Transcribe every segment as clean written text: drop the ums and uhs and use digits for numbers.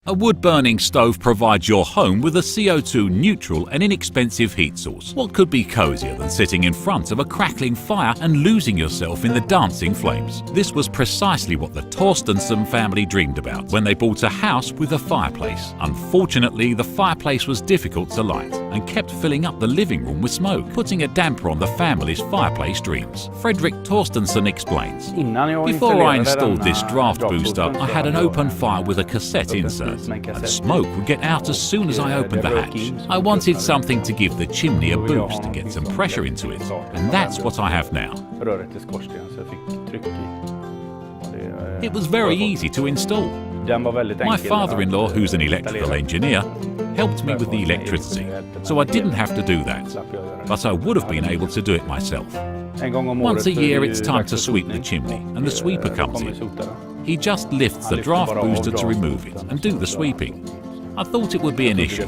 A wood-burning stove provides your home with a CO2 neutral and inexpensive heat source. What could be cozier than sitting in front of a crackling fire and losing yourself in the dancing flames? This was precisely what the Torstensson family dreamed about when they bought a house with a fireplace. Unfortunately, the fireplace was difficult to light and kept filling up the living room with smoke, putting a damper on the family's fireplace dreams. Fredrik Torstensson explains, "Before I installed this Draftbooster, I had an open fire with a cassette insert, and smoke would get out as soon as I opened the hatch. I wanted something to give the chimney a boost to get some pressure into it, and that's what I have now." It was very easy to install. My father-in-law, who's an electrical engineer, helped me with the electricity, so I didn't have to do that, but I would have been able to do it myself. Once a year it's time to sweep the chimney, and the sweeper comes in. He just lifts the Draftbooster to remove it and do the sweeping. I thought it would be an issue,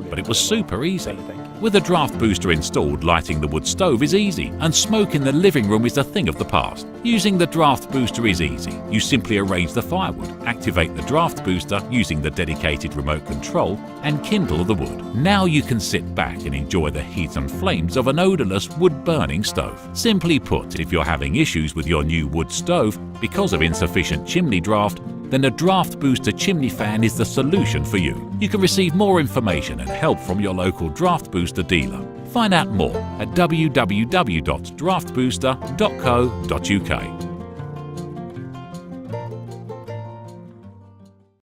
but it was super easy. With a Draftbooster installed, lighting the wood stove is easy, and smoke in the living room is a thing of the past. Using the Draftbooster is easy. You simply arrange the firewood, activate the Draftbooster using the dedicated remote control, and kindle the wood. Now you can sit back and enjoy the heat and flames of an odourless wood-burning stove. Simply put, if you're having issues with your new wood stove because of insufficient chimney draft, then a Draftbooster chimney fan is the solution for you. You can receive more information and help from your local Draftbooster dealer. Find out more at www.draftbooster.co.uk.